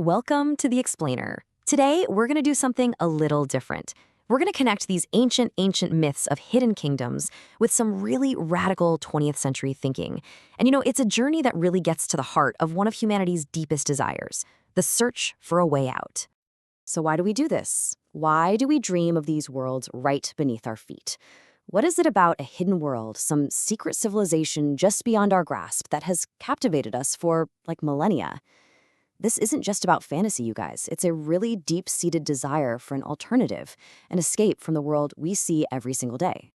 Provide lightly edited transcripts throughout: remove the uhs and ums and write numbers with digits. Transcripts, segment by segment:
Welcome to The Explainer. Today, we're going to do something a little different. We're going to connect these ancient myths of hidden kingdoms with some really radical 20th century thinking. And it's a journey that really gets to the heart of one of humanity's deepest desires, the search for a way out. So why do we do this? Why do we dream of these worlds right beneath our feet? What is it about a hidden world, some secret civilization just beyond our grasp that has captivated us for, millennia? This isn't just about fantasy, you guys. It's a really deep-seated desire for an alternative, an escape from the world we see every single day.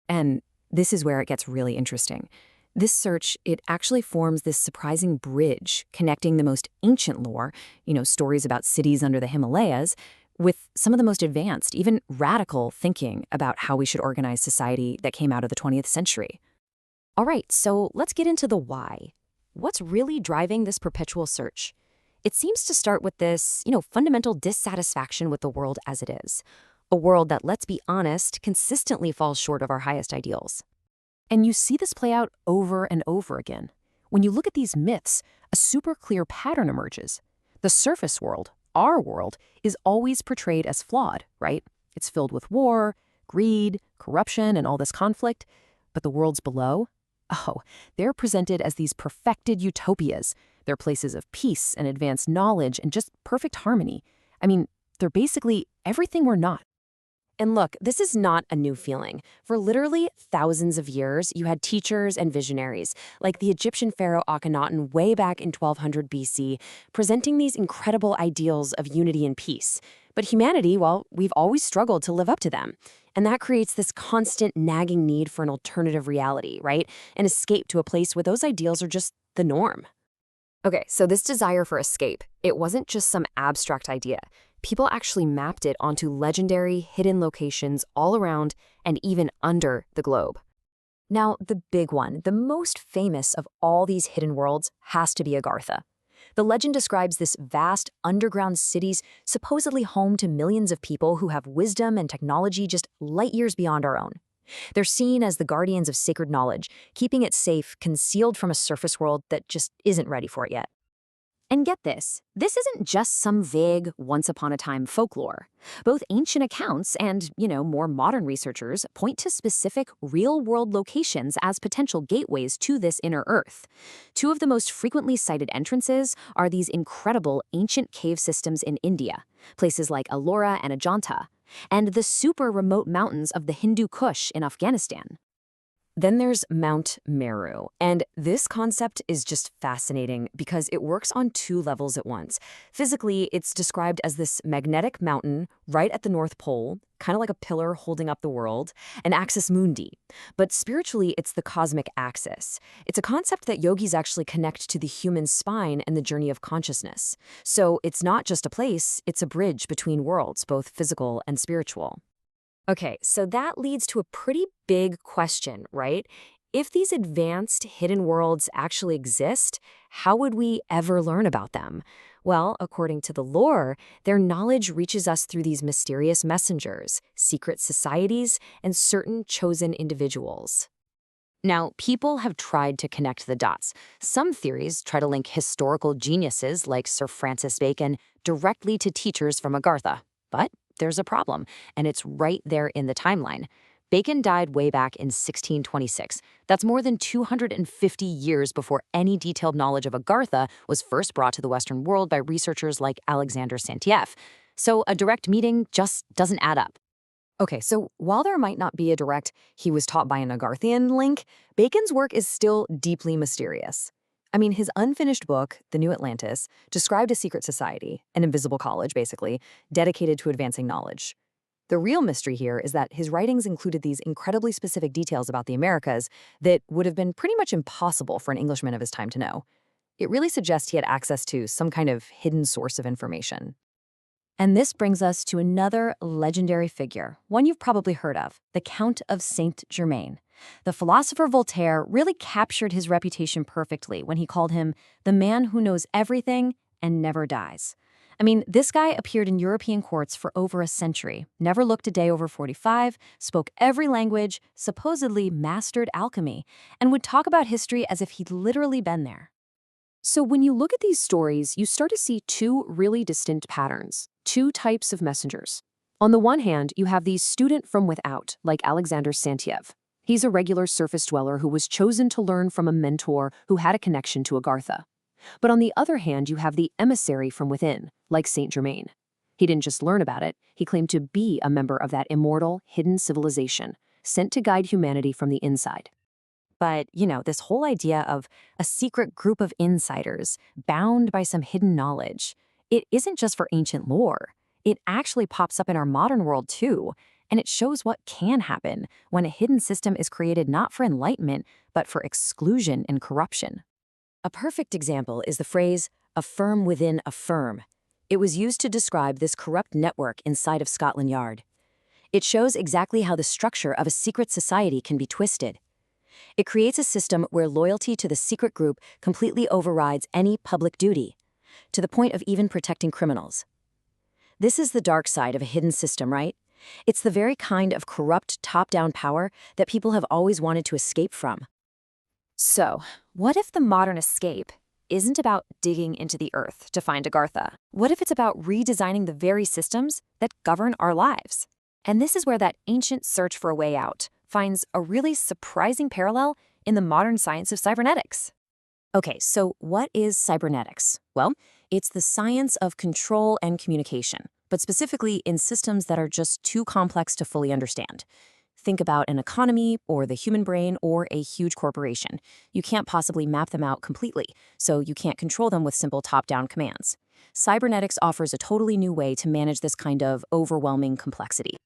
And this is where it gets really interesting. This search, it actually forms this surprising bridge connecting the most ancient lore, stories about cities under the Himalayas, with some of the most advanced, even radical thinking about how we should organize society that came out of the 20th century. All right, so let's get into the why. What's really driving this perpetual search? It seems to start with this, fundamental dissatisfaction with the world as it is. A world that, let's be honest, consistently falls short of our highest ideals. And you see this play out over and over again. When you look at these myths, a super clear pattern emerges. The surface world, our world, is always portrayed as flawed, right? It's filled with war, greed, corruption, and all this conflict. But the worlds below? Oh, they're presented as these perfected utopias. They're places of peace and advanced knowledge and just perfect harmony. I mean, they're basically everything we're not. And look, this is not a new feeling. For literally thousands of years, you had teachers and visionaries, like the Egyptian pharaoh Akhenaten way back in 1200 BC, presenting these incredible ideals of unity and peace. But humanity, well, we've always struggled to live up to them. And that creates this constant nagging need for an alternative reality, right? An escape to a place where those ideals are just the norm. Okay, so this desire for escape, it wasn't just some abstract idea. People actually mapped it onto legendary, hidden locations all around and even under the globe. Now, the big one, the most famous of all these hidden worlds, has to be Agartha. The legend describes this vast underground cities supposedly home to millions of people who have wisdom and technology just light years beyond our own. They're seen as the guardians of sacred knowledge, keeping it safe, concealed from a surface world that just isn't ready for it yet. And get this isn't just some vague, once-upon-a-time folklore. Both ancient accounts and, more modern researchers point to specific real-world locations as potential gateways to this inner Earth. Two of the most frequently cited entrances are these incredible ancient cave systems in India, places like Ellora and Ajanta, and the super remote mountains of the Hindu Kush in Afghanistan. Then there's Mount Meru, and this concept is just fascinating because it works on two levels at once. Physically, it's described as this magnetic mountain right at the North Pole, kind of like a pillar holding up the world, an axis mundi. But spiritually, it's the cosmic axis. It's a concept that yogis actually connect to the human spine and the journey of consciousness. So it's not just a place, it's a bridge between worlds, both physical and spiritual. Okay, so that leads to a pretty big question, right? If these advanced hidden worlds actually exist, how would we ever learn about them? Well, according to the lore, their knowledge reaches us through these mysterious messengers, secret societies, and certain chosen individuals. Now, people have tried to connect the dots. Some theories try to link historical geniuses like Sir Francis Bacon directly to teachers from Agartha. But there's a problem, and it's right there in the timeline. Bacon died way back in 1626. That's more than 250 years before any detailed knowledge of Agartha was first brought to the Western world by researchers like Alexander Saintieff. So a direct meeting just doesn't add up. Okay, so while there might not be a direct "he was taught by an Agarthian" link, Bacon's work is still deeply mysterious. I mean, his unfinished book, The New Atlantis, described a secret society, an invisible college, basically, dedicated to advancing knowledge. The real mystery here is that his writings included these incredibly specific details about the Americas that would have been pretty much impossible for an Englishman of his time to know. It really suggests he had access to some kind of hidden source of information. And this brings us to another legendary figure, one you've probably heard of, the Count of Saint Germain. The philosopher Voltaire really captured his reputation perfectly when he called him the man who knows everything and never dies. I mean, this guy appeared in European courts for over a century, never looked a day over 45, spoke every language, supposedly mastered alchemy, and would talk about history as if he'd literally been there. So when you look at these stories, you start to see two really distinct patterns, two types of messengers. On the one hand, you have the student from without, like Alexander Santiev. He's a regular surface dweller who was chosen to learn from a mentor who had a connection to Agartha. But on the other hand, you have the emissary from within, like Saint Germain. He didn't just learn about it, he claimed to be a member of that immortal, hidden civilization, sent to guide humanity from the inside. But, this whole idea of a secret group of insiders bound by some hidden knowledge, it isn't just for ancient lore. It actually pops up in our modern world too, and it shows what can happen when a hidden system is created not for enlightenment, but for exclusion and corruption. A perfect example is the phrase, "a firm within a firm." It was used to describe this corrupt network inside of Scotland Yard. It shows exactly how the structure of a secret society can be twisted. It creates a system where loyalty to the secret group completely overrides any public duty, to the point of even protecting criminals. This is the dark side of a hidden system, right? It's the very kind of corrupt top-down power that people have always wanted to escape from. So, what if the modern escape isn't about digging into the earth to find Agartha? What if it's about redesigning the very systems that govern our lives? And this is where that ancient search for a way out finds a really surprising parallel in the modern science of cybernetics. Okay, so what is cybernetics? Well, it's the science of control and communication, but specifically in systems that are just too complex to fully understand. Think about an economy or the human brain or a huge corporation. You can't possibly map them out completely, so you can't control them with simple top-down commands. Cybernetics offers a totally new way to manage this kind of overwhelming complexity.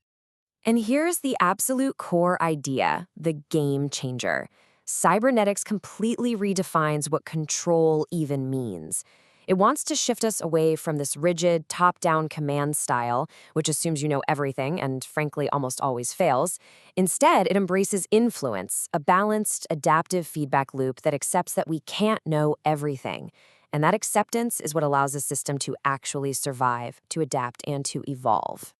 And here's the absolute core idea, the game changer. Cybernetics completely redefines what control even means. It wants to shift us away from this rigid, top-down command style, which assumes you know everything and, frankly, almost always fails. Instead, it embraces influence, a balanced, adaptive feedback loop that accepts that we can't know everything. And that acceptance is what allows the system to actually survive, to adapt, and to evolve.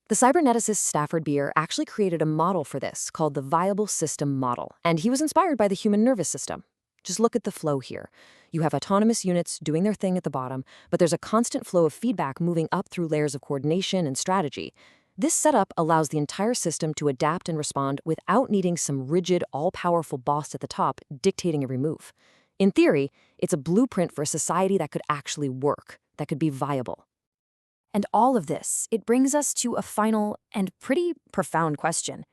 The cyberneticist Stafford Beer actually created a model for this called the viable system model, and he was inspired by the human nervous system. Just look at the flow here. You have autonomous units doing their thing at the bottom, but there's a constant flow of feedback moving up through layers of coordination and strategy. This setup allows the entire system to adapt and respond without needing some rigid, all-powerful boss at the top dictating every move. In theory, it's a blueprint for a society that could actually work, that could be viable. And all of this, it brings us to a final and pretty profound question.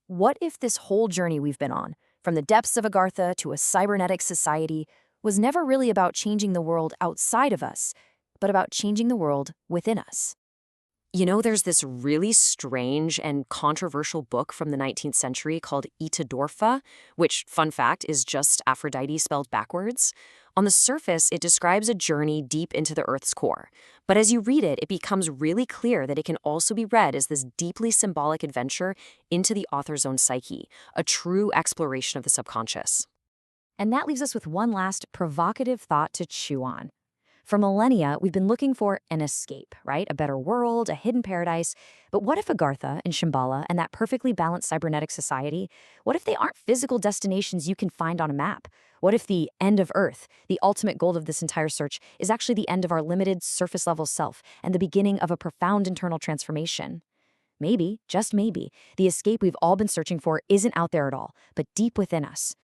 What if this whole journey we've been on, from the depths of Agartha to a cybernetic society, was never really about changing the world outside of us, but about changing the world within us? There's this really strange and controversial book from the 19th century called Itadorfa, which, fun fact, is just Aphrodite spelled backwards. On the surface, it describes a journey deep into the Earth's core. But as you read it, it becomes really clear that it can also be read as this deeply symbolic adventure into the author's own psyche, a true exploration of the subconscious. And that leaves us with one last provocative thought to chew on. For millennia, we've been looking for an escape, right? A better world, a hidden paradise. But what if Agartha and Shambhala and that perfectly balanced cybernetic society, what if they aren't physical destinations you can find on a map? What if the end of Earth, the ultimate goal of this entire search, is actually the end of our limited surface-level self and the beginning of a profound internal transformation? Maybe, just maybe, the escape we've all been searching for isn't out there at all, but deep within us,